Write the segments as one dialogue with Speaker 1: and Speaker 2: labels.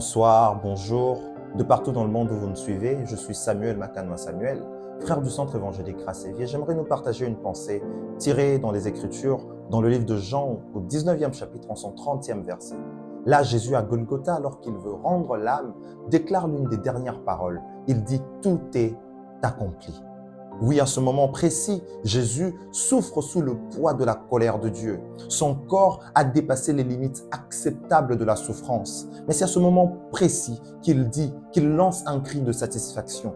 Speaker 1: Bonsoir, bonjour, de partout dans le monde où vous me suivez, je suis Samuel Makanoa Samuel, frère du Centre évangélique Grâce et Vie. J'aimerais nous partager une pensée tirée dans les Écritures, dans le livre de Jean, au 19e chapitre, en son 30e verset. Là, Jésus à Golgotha, alors qu'il veut rendre l'âme, déclare l'une des dernières paroles. Il dit « Tout est accompli ». Oui, à ce moment précis, Jésus souffre sous le poids de la colère de Dieu. Son corps a dépassé les limites acceptables de la souffrance. Mais c'est à ce moment précis qu'il dit, qu'il lance un cri de satisfaction.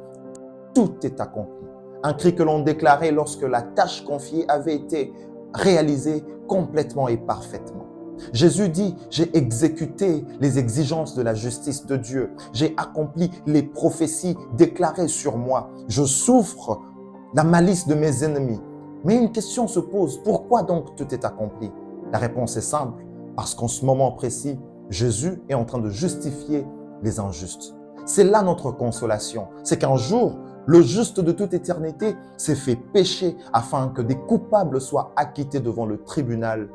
Speaker 1: Tout est accompli. Un cri que l'on déclarait lorsque la tâche confiée avait été réalisée complètement et parfaitement. Jésus dit, j'ai exécuté les exigences de la justice de Dieu. J'ai accompli les prophéties déclarées sur moi. Je souffre la malice de mes ennemis. Mais une question se pose, pourquoi donc tout est accompli? La réponse est simple, parce qu'en ce moment précis, Jésus est en train de justifier les injustes. C'est là notre consolation, c'est qu'un jour, le juste de toute éternité s'est fait pécher afin que des coupables soient acquittés devant le tribunal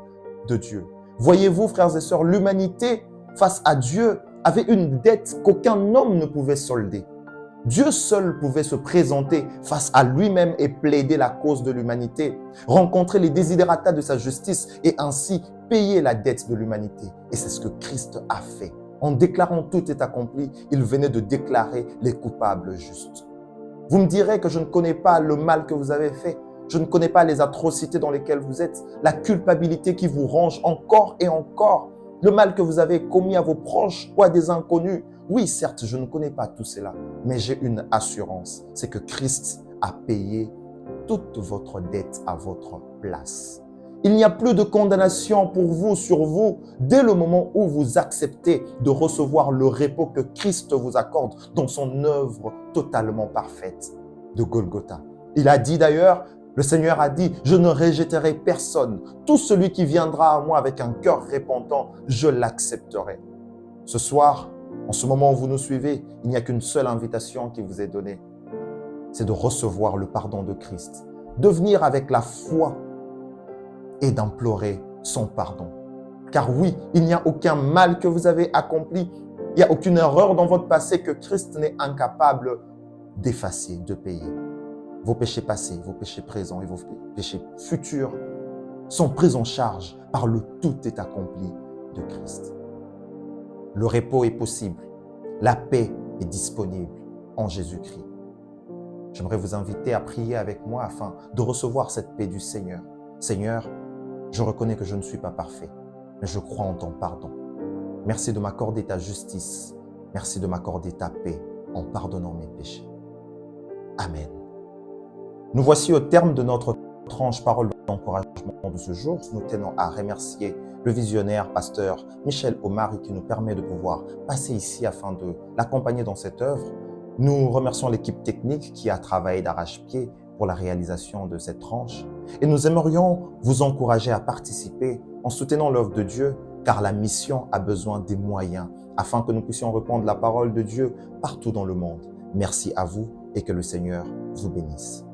Speaker 1: de Dieu. Voyez-vous, frères et sœurs, l'humanité face à Dieu avait une dette qu'aucun homme ne pouvait solder. Dieu seul pouvait se présenter face à lui-même et plaider la cause de l'humanité, rencontrer les desiderata de sa justice et ainsi payer la dette de l'humanité. Et c'est ce que Christ a fait. En déclarant tout est accompli, il venait de déclarer les coupables justes. Vous me direz que je ne connais pas le mal que vous avez fait. Je ne connais pas les atrocités dans lesquelles vous êtes, la culpabilité qui vous ronge encore et encore, le mal que vous avez commis à vos proches ou à des inconnus. Oui, certes, je ne connais pas tout cela, mais j'ai une assurance, c'est que Christ a payé toute votre dette à votre place. Il n'y a plus de condamnation pour vous sur vous dès le moment où vous acceptez de recevoir le repos que Christ vous accorde dans son œuvre totalement parfaite de Golgotha. Il a dit d'ailleurs, le Seigneur a dit, je ne rejetterai personne. Tout celui qui viendra à moi avec un cœur repentant, je l'accepterai. Ce soir, en ce moment où vous nous suivez, il n'y a qu'une seule invitation qui vous est donnée. C'est de recevoir le pardon de Christ, de venir avec la foi et d'implorer son pardon. Car oui, il n'y a aucun mal que vous avez accompli, il n'y a aucune erreur dans votre passé que Christ n'est incapable d'effacer, de payer. Vos péchés passés, vos péchés présents et vos péchés futurs sont pris en charge par le tout est accompli de Christ. Le repos est possible, la paix est disponible en Jésus-Christ. J'aimerais vous inviter à prier avec moi afin de recevoir cette paix du Seigneur. Seigneur, je reconnais que je ne suis pas parfait, mais je crois en ton pardon. Merci de m'accorder ta justice. Merci de m'accorder ta paix en pardonnant mes péchés. Amen. Nous voici au terme de notre tranche parole d'encouragement de ce jour. Nous tenons à remercier le visionnaire, pasteur Michel Omari qui nous permet de pouvoir passer ici afin de l'accompagner dans cette œuvre. Nous remercions l'équipe technique qui a travaillé d'arrache-pied pour la réalisation de cette tranche. Et nous aimerions vous encourager à participer en soutenant l'œuvre de Dieu, car la mission a besoin des moyens afin que nous puissions répandre la parole de Dieu partout dans le monde. Merci à vous et que le Seigneur vous bénisse.